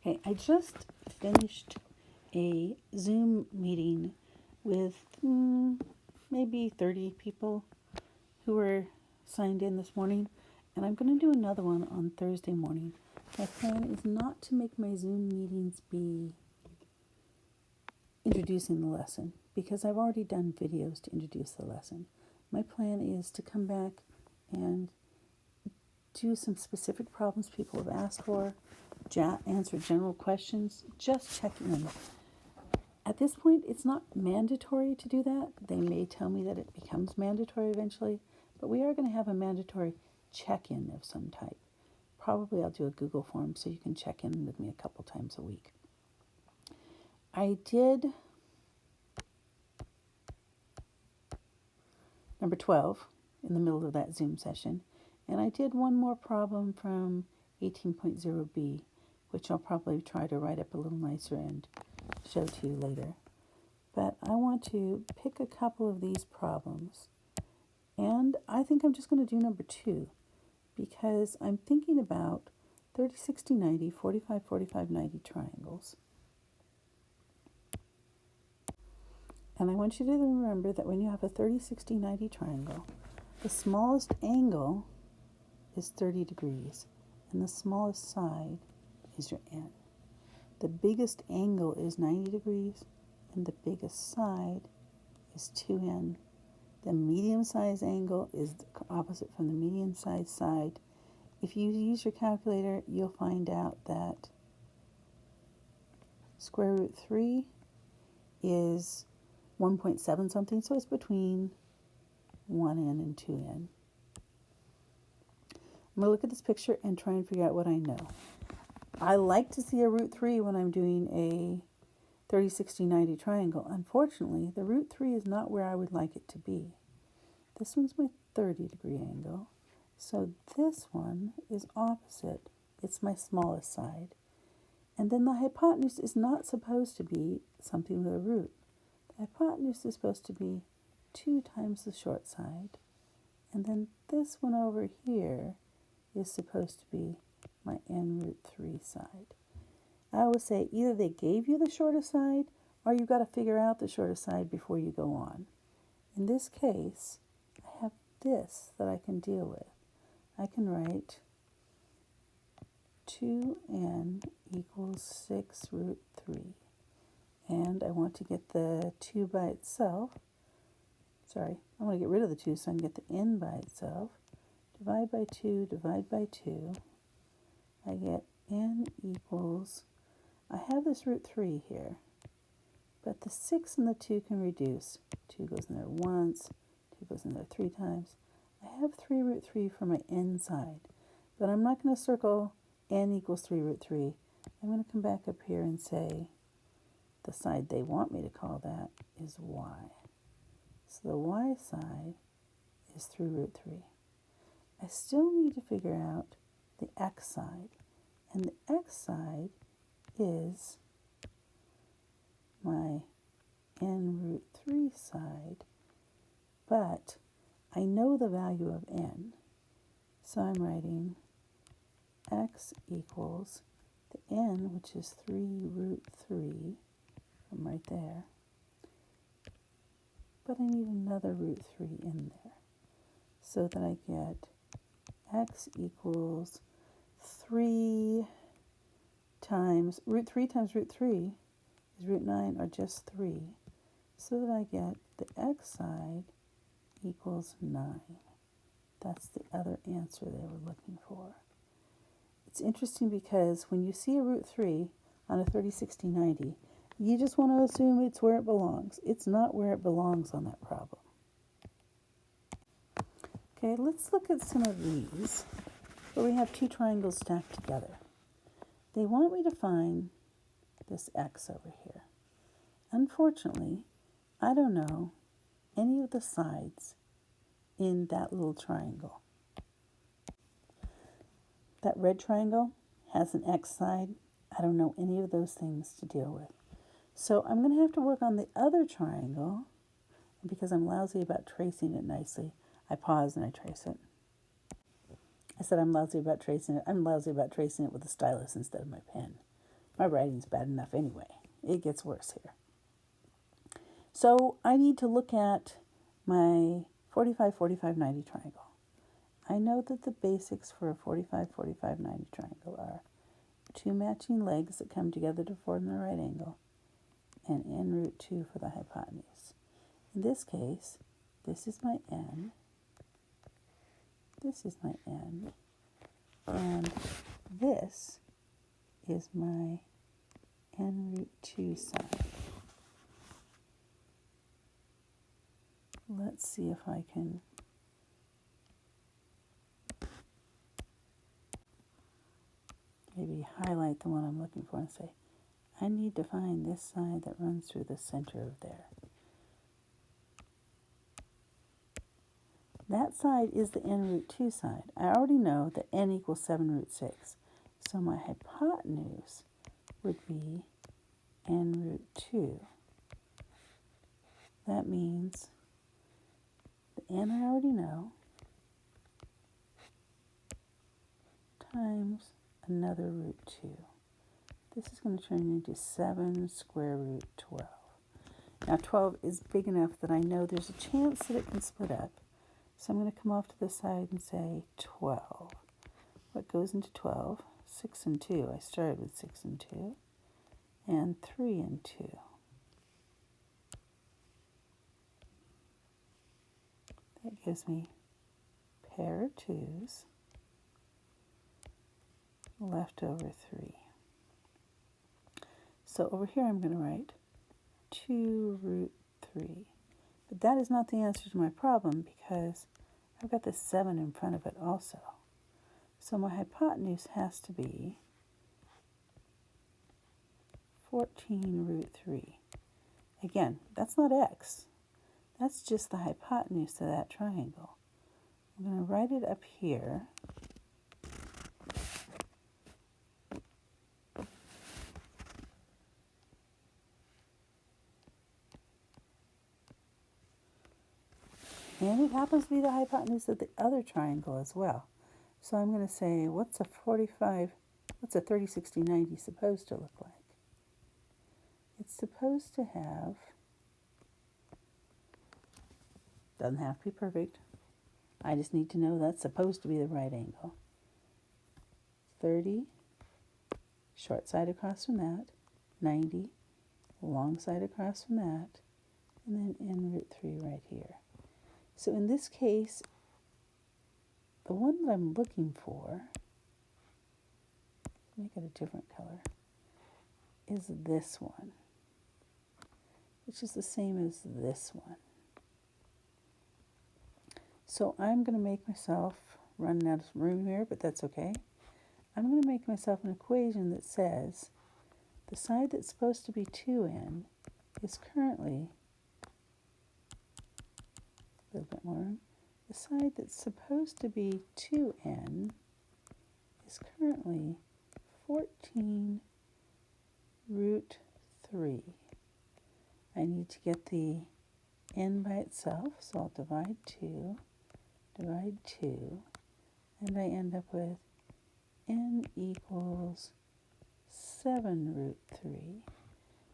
Okay, I just finished a Zoom meeting with maybe 30 people who were signed in this morning, and I'm going to do another one on Thursday morning. My plan is not to make my Zoom meetings be introducing the lesson, because I've already done videos to introduce the lesson. My plan is to come back and do some specific problems people have asked for, answer general questions, just check in. At this point, it's not mandatory to do that. They may tell me that it becomes mandatory eventually, but we are going to have a mandatory check-in of some type. Probably I'll do a Google form so you can check in with me a couple times a week. I did number 12 in the middle of that Zoom session, and I did one more problem from 18.0b, which I'll probably try to write up a little nicer and show to you later. But I want to pick a couple of these problems, and I think I'm just going to do number 2, because I'm thinking about 30, 60, 90, 45, 45, 90 triangles. And I want you to remember that when you have a 30, 60, 90 triangle, the smallest angle is 30 degrees, and the smallest side is your n. The biggest angle is 90 degrees, and the biggest side is 2n. The medium-sized angle is the opposite from the medium-sized side. If you use your calculator, you'll find out that square root 3 is 1.7 something, so it's between 1n and 2n. I'm going to look at this picture and try and figure out what I know. I like to see a root 3 when I'm doing a 30, 60, 90 triangle. Unfortunately, the root 3 is not where I would like it to be. This one's my 30 degree angle, so this one is opposite. It's my smallest side. And then the hypotenuse is not supposed to be something with a root. The hypotenuse is supposed to be 2 times the short side. And then this one over here is supposed to be my n root 3 side. I always say either they gave you the shortest side or you've got to figure out the shortest side before you go on. In this case, I have this that I can deal with. I can write 2n equals 6 root 3. And I want to get the 2 by itself. I want to get rid of the 2 so I can get the n by itself. Divide by 2, divide by 2. I get n equals, I have this root 3 here, but the 6 and the 2 can reduce. 2 goes in there once, 2 goes in there 3 times. I have 3 root 3 for my n side, but I'm not going to circle n equals 3 root 3. I'm going to come back up here and say the side they want me to call that is y. So the y side is 3 root 3. I still need to figure out the x side, and the x side is my n root 3 side, but I know the value of n, so I'm writing x equals the n, which is 3 root 3, from right there, but I need another root 3 in there, so that I get x equals 3 times, root 3 times root 3 is root 9, or just 3, so that I get the x side equals 9. That's the other answer they were looking for. It's interesting because when you see a root 3 on a 30, 60, 90, you just want to assume it's where it belongs. It's not where it belongs on that problem. Okay, let's look at some of these where we have 2 triangles stacked together. They want me to find this x over here. Unfortunately, I don't know any of the sides in that little triangle. That red triangle has an x side. I don't know any of those things to deal with. So I'm going to have to work on the other triangle, and because I'm lousy about tracing it nicely, I pause and I trace it. I said I'm lousy about tracing it. I'm lousy about tracing it with a stylus instead of my pen. My writing's bad enough anyway. It gets worse here. So I need to look at my 45, 45, 90 triangle. I know that the basics for a 45, 45, 90 triangle are two matching legs that come together to form the right angle and n root 2 for the hypotenuse. In this case, this is my n, this is my n, and this is my n root 2 side. Let's see if I can maybe highlight the one I'm looking for and say, I need to find this side that runs through the center of there. That side is the n root 2 side. I already know that n equals 7 root 6. So my hypotenuse would be n root 2. That means the n I already know times another root 2. This is going to turn into 7 square root 12. Now 12 is big enough that I know there's a chance that it can split up. So I'm going to come off to the side and say 12. What goes into 12? 6 and 2. I started with 6 and 2. And 3 and 2. That gives me pair of 2's left over 3. So over here I'm going to write 2 root 3. But that is not the answer to my problem because I've got the 7 in front of it also. So my hypotenuse has to be 14 root 3. Again, that's not x. That's just the hypotenuse of that triangle. I'm going to write it up here. And it happens to be the hypotenuse of the other triangle as well. So I'm going to say, what's a 30, 60, 90 supposed to look like? It's supposed to have, doesn't have to be perfect. I just need to know that's supposed to be the right angle. 30, short side across from that, 90, long side across from that, and then n root 3 right here. So in this case, the one that I'm looking for, make it a different color, is this one, which is the same as this one. So I'm going to make myself, running out of room here, but that's okay. I'm going to make myself an equation that says the side that's supposed to be 2n is currently, a little bit more room, the side that's supposed to be 2n is currently 14 root 3. I need to get the n by itself, so I'll divide 2, and I end up with n equals 7 root 3.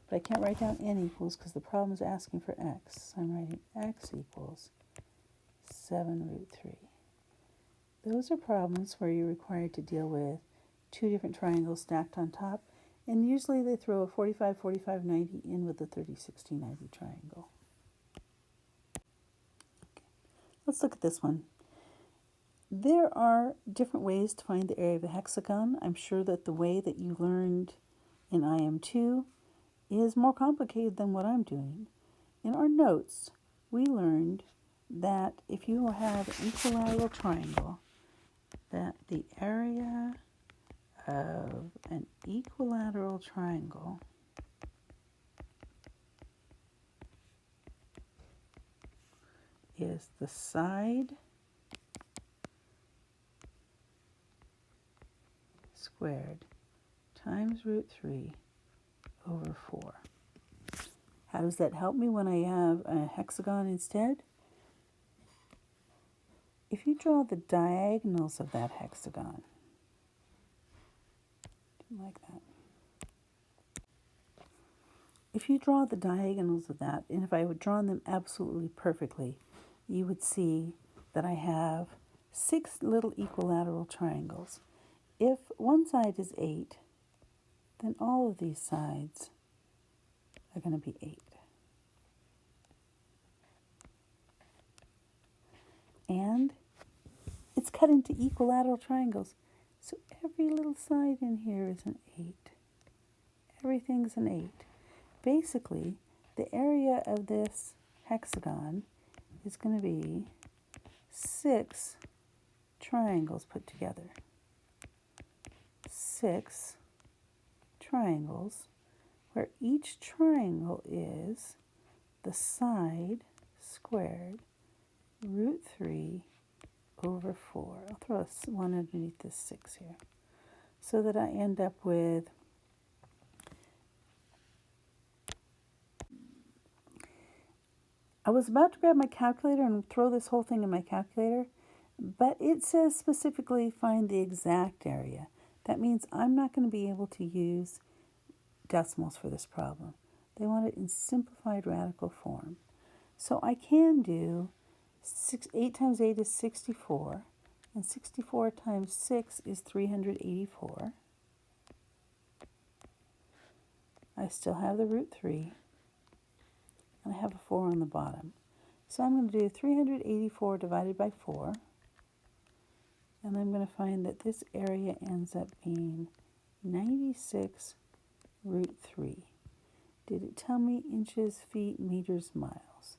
But I can't write down n equals because the problem is asking for x. So I'm writing x equals 7 root 3. Those are problems where you're required to deal with two different triangles stacked on top, and usually they throw a 45, 45, 90 in with the 30, 60, 90 triangle. Okay. Let's look at this one. There are different ways to find the area of a hexagon. I'm sure that the way that you learned in IM2 is more complicated than what I'm doing. In our notes, we learned that if you have an equilateral triangle, that the area of an equilateral triangle is the side squared times root 3 over 4. How does that help me when I have a hexagon instead? If you draw the diagonals of that hexagon, like that, if you draw the diagonals of that, and if I would draw them absolutely perfectly, you would see that I have 6 little equilateral triangles. If one side is 8, then all of these sides are going to be 8. And it's cut into equilateral triangles. So every little side in here is an 8. Everything's an 8. Basically, the area of this hexagon is going to be 6 triangles put together. 6 triangles, where each triangle is the side squared root 3 over 4. I'll throw a 1 underneath this 6 here, so that I end up with I was about to grab my calculator and throw this whole thing in my calculator, but it says specifically find the exact area. That means I'm not going to be able to use decimals for this problem. They want it in simplified radical form. So I can do 8 times 8 is 64, and 64 times 6 is 384. I still have the root 3, and I have a 4 on the bottom. So I'm going to do 384 divided by 4, and I'm going to find that this area ends up being 96 root 3. Did it tell me inches, feet, meters, miles?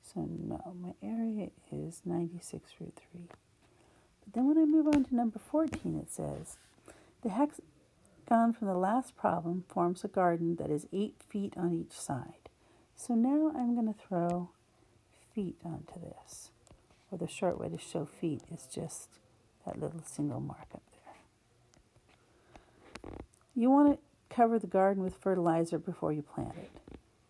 So no, my area is 96 root 3. But then when I move on to number 14, it says, the hexagon from the last problem forms a garden that is 8 feet on each side. So now I'm going to throw feet onto this. Or the short way to show feet is just that little single mark up there. You want to cover the garden with fertilizer before you plant it.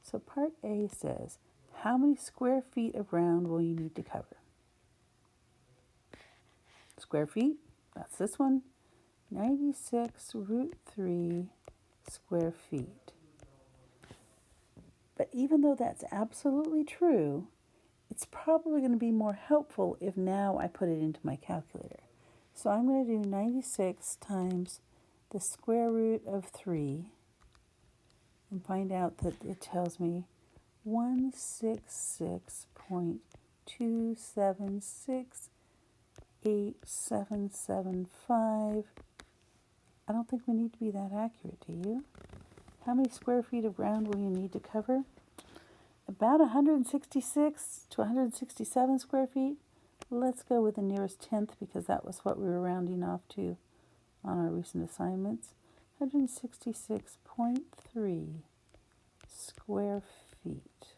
So part A says, how many square feet of ground will you need to cover? Square feet, that's this one, 96 root 3 square feet. But even though that's absolutely true, it's probably going to be more helpful if now I put it into my calculator. So I'm going to do 96 times the square root of 3 and find out that it tells me 166.2768775. I don't think we need to be that accurate, do you? How many square feet of ground will you need to cover? About 166 to 167 square feet. Let's go with the nearest tenth because that was what we were rounding off to on our recent assignments. 166.3 square feet.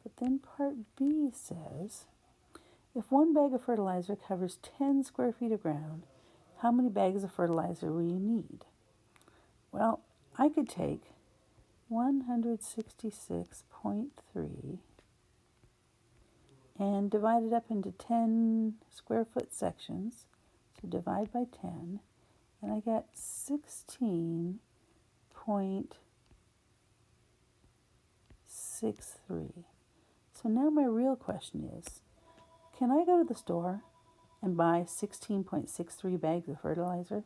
But then part B says, if one bag of fertilizer covers 10 square feet of ground, how many bags of fertilizer will you need? Well, I could take 166.3 and divide it up into 10 square foot sections. So divide by 10, and I get 16.63. So now my real question is, can I go to the store and buy 16.63 bags of fertilizer?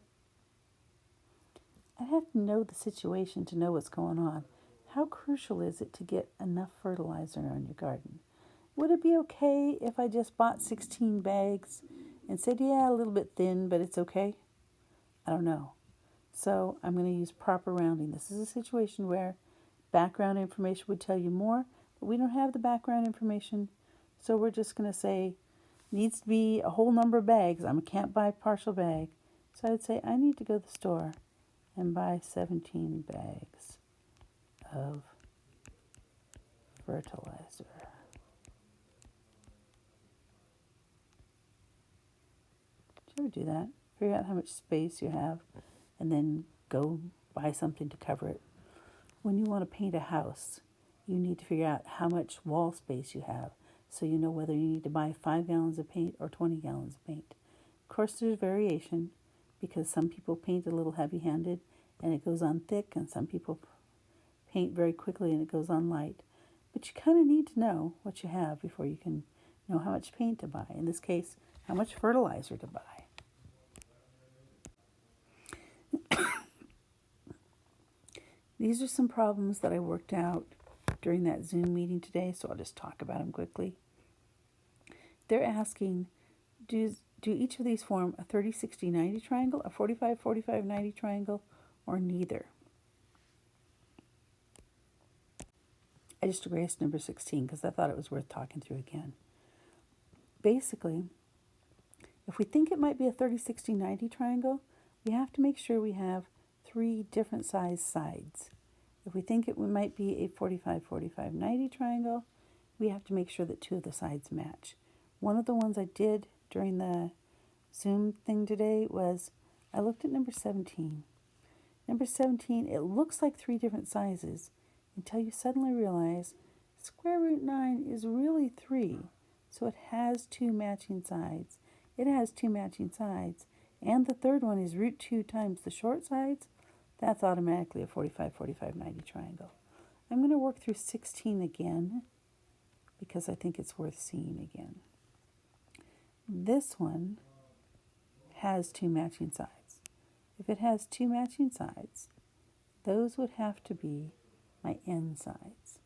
I'd have to know the situation to know what's going on. How crucial is it to get enough fertilizer on your garden? Would it be okay if I just bought 16 bags and said, yeah, a little bit thin, but it's okay? I don't know. So I'm going to use proper rounding. This is a situation where background information would tell you more, but we don't have the background information. So we're just going to say, needs to be a whole number of bags. I can't buy a partial bag. So I'd say I need to go to the store and buy 17 bags of fertilizer. Did you ever do that? Figure out how much space you have and then go buy something to cover it. When you want to paint a house, you need to figure out how much wall space you have so you know whether you need to buy 5 gallons of paint or 20 gallons of paint. Of course, there's variation, because some people paint a little heavy-handed and it goes on thick, and some people paint very quickly and it goes on light. But you kind of need to know what you have before you can know how much paint to buy. In this case, how much fertilizer to buy. These are some problems that I worked out during that Zoom meeting today, so I'll just talk about them quickly. They're asking, do each of these form a 30, 60, 90 triangle, a 45, 45, 90 triangle, or neither? I just erased number 16 because I thought it was worth talking through again. Basically, if we think it might be a 30, 60, 90 triangle, we have to make sure we have 3 different size sides. If we think it might be a 45, 45, 90 triangle, we have to make sure that 2 of the sides match. One of the ones I did during the Zoom thing today was I looked at number 17. Number 17, it looks like 3 different sizes until you suddenly realize square root 9 is really 3. So it has 2 matching sides. It has 2 matching sides. And the third one is root 2 times the short sides. That's automatically a 45, 45, 90 triangle. I'm going to work through 16 again because I think it's worth seeing again. This one has 2 matching sides. If it has 2 matching sides, those would have to be my n sides.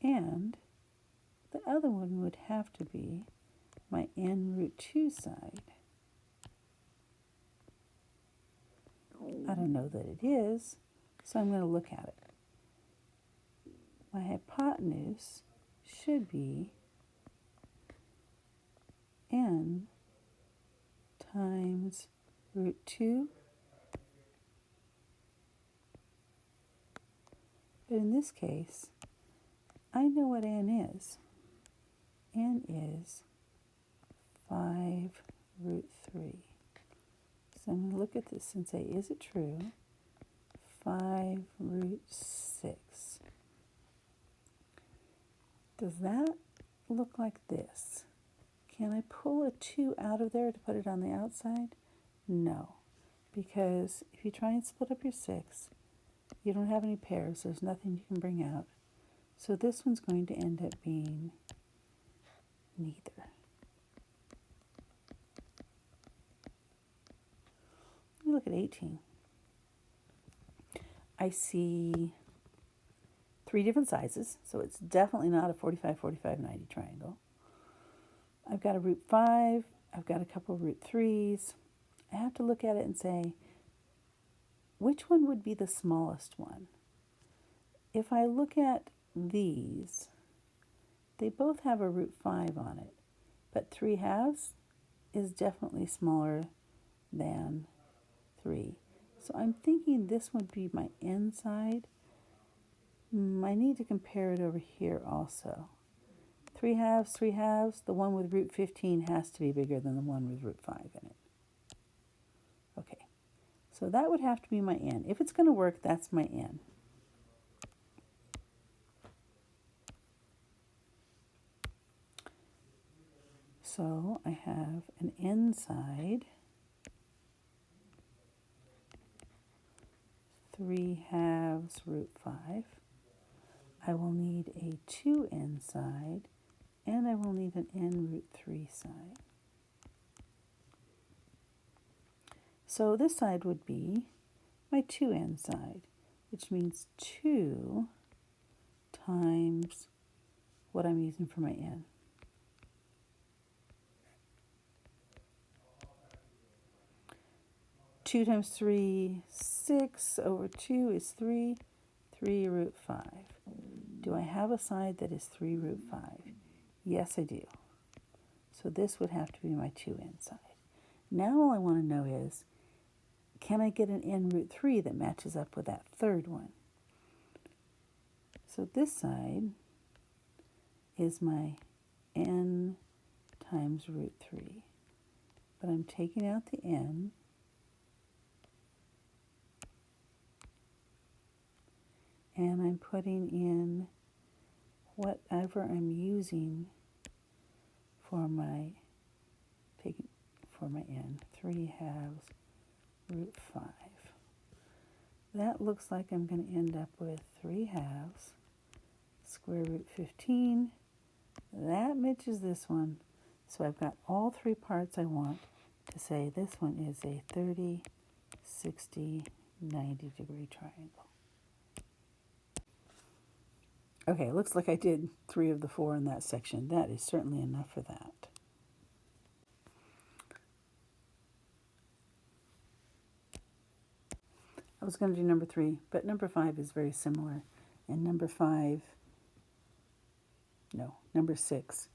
And the other one would have to be my n root 2 side. I don't know that it is, so I'm going to look at it. My hypotenuse should be n times root 2. But in this case, I know what n is. N is 5 root 3. So I'm going to look at this and say, is it true? 5 root 6. Does that look like this? Can I pull a 2 out of there to put it on the outside? No, because if you try and split up your 6, you don't have any pairs. There's nothing you can bring out. So this one's going to end up being neither. Let me look at 18. I see 3 different sizes, so it's definitely not a 45, 45, 90 triangle. I've got a root 5. I've got a couple of root 3s. I have to look at it and say, which one would be the smallest one? If I look at these, they both have a root 5 on it, but 3/2 is definitely smaller than 3. So I'm thinking this would be my n side. I need to compare it over here also. 3/2, 3/2, the one with root 15 has to be bigger than the one with root 5 in it. Okay, so that would have to be my n. If it's going to work, that's my n. So I have an n side, 3/2 root 5. I will need a 2n side, and I will need an n root 3 side. So this side would be my 2n side, which means 2 times what I'm using for my n. Two times 3, 6 over 2 is 3, 3 root 5. Do I have a side that is 3 root 5? Yes, I do. So this would have to be my 2n side. Now all I want to know is, can I get an n root 3 that matches up with that third one? So this side is my n times root 3. But I'm taking out the n, and I'm putting in whatever I'm using for my n, 3/2 root 5. That looks like I'm going to end up with 3/2 square root 15. That matches this one. So I've got all three parts I want to say this one is a 30, 60, 90 degree triangle. Okay, it looks like I did 3 of the 4 in that section. That is certainly enough for that. I was going to do number 3, but number 5 is very similar. And number 6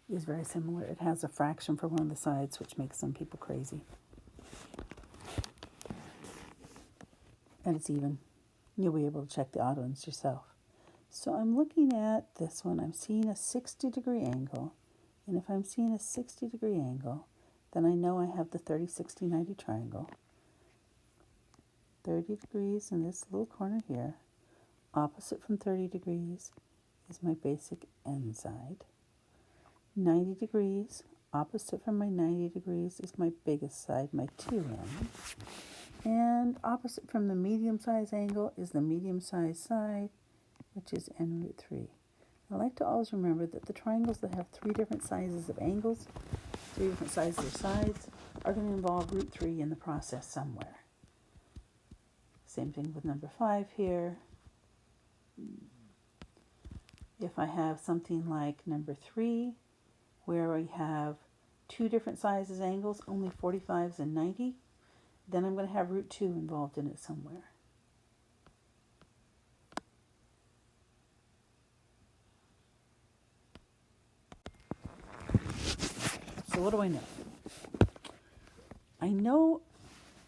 is very similar. It has a fraction for one of the sides, which makes some people crazy. And it's even. You'll be able to check the odd ones yourself. So I'm looking at this one. I'm seeing a 60 degree angle. And if I'm seeing a 60 degree angle, then I know I have the 30, 60, 90 triangle. 30 degrees in this little corner here. Opposite from 30 degrees is my basic end side. 90 degrees, opposite from my 90 degrees is my biggest side, my 2n. And opposite from the medium size angle is the medium size side, which is n root 3. I like to always remember that the triangles that have 3 different sizes of angles, 3 different sizes of sides, are going to involve root 3 in the process somewhere. Same thing with number 5 here. If I have something like number 3, where we have 2 different sizes angles, only 45s and 90, then I'm going to have root 2 involved in it somewhere. So what do I know? I know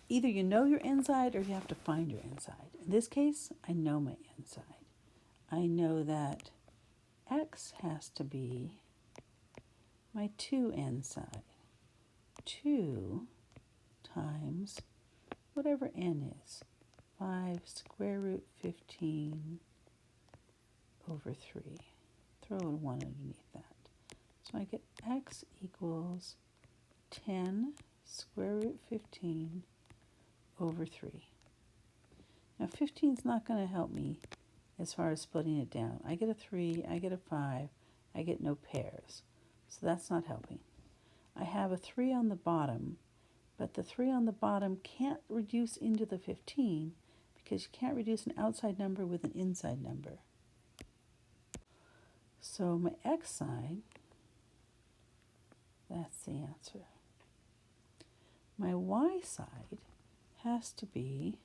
either you know your inside or you have to find your inside. In this case, I know my inside. I know that x has to be my 2n side. 2 times whatever n is. 5 square root 15 over 3. Throw a 1 underneath that. So I get x equals 10 square root 15 over 3. Now 15 is not going to help me as far as splitting it down. I get a 3, I get a 5, I get no pairs. So that's not helping. I have a 3 on the bottom, but the 3 on the bottom can't reduce into the 15 because you can't reduce an outside number with an inside number. So my x side, that's the answer. My y side has to be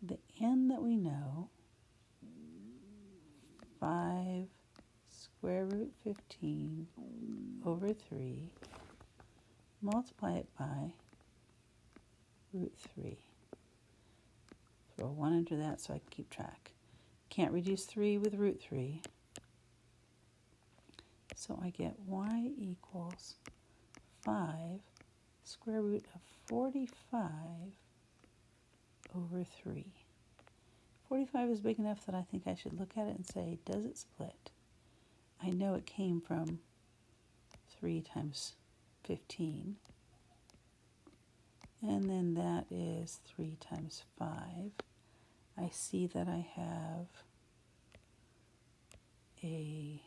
the n that we know, 5 square root 15 over 3, multiply it by root 3. Throw a 1 under that so I can keep track. Can't reduce 3 with root 3. So I get y equals 5 square root of 45 over 3. 45 is big enough that I think I should look at it and say, does it split? I know it came from 3 times 15. And then that is 3 times 5. I see that I have a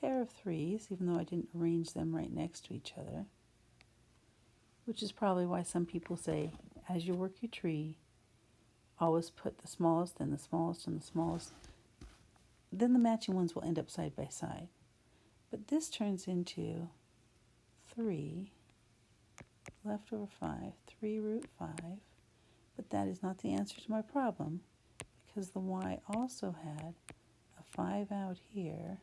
pair of 3s, even though I didn't arrange them right next to each other, which is probably why some people say, as you work your tree, always put the smallest and the smallest and the smallest. Then the matching ones will end up side by side. But this turns into 3 left over 5, 3 root 5. But that is not the answer to my problem because the y also had a 5 out here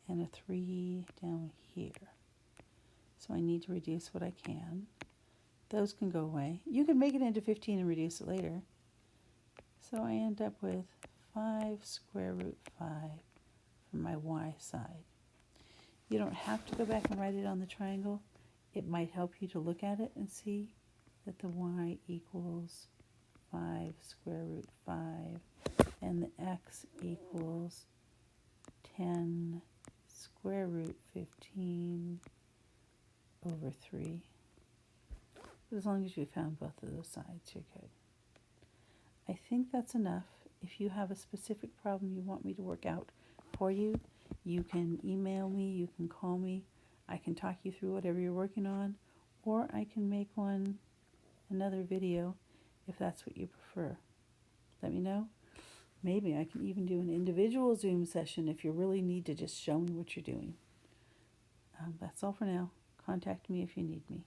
and a 3 down here. So I need to reduce what I can. Those can go away. You can make it into 15 and reduce it later. So I end up with 5 square root 5 for my y side. You don't have to go back and write it on the triangle. It might help you to look at it and see that the y equals 5 square root 5 and the x equals 10 square root 15 over 3. As long as you found both of those sides, you're good. I think that's enough. If you have a specific problem you want me to work out for you, you can email me, you can call me. I can talk you through whatever you're working on, or I can make another video if that's what you prefer. Let me know. Maybe I can even do an individual Zoom session if you really need to just show me what you're doing. That's all for now. Contact me if you need me.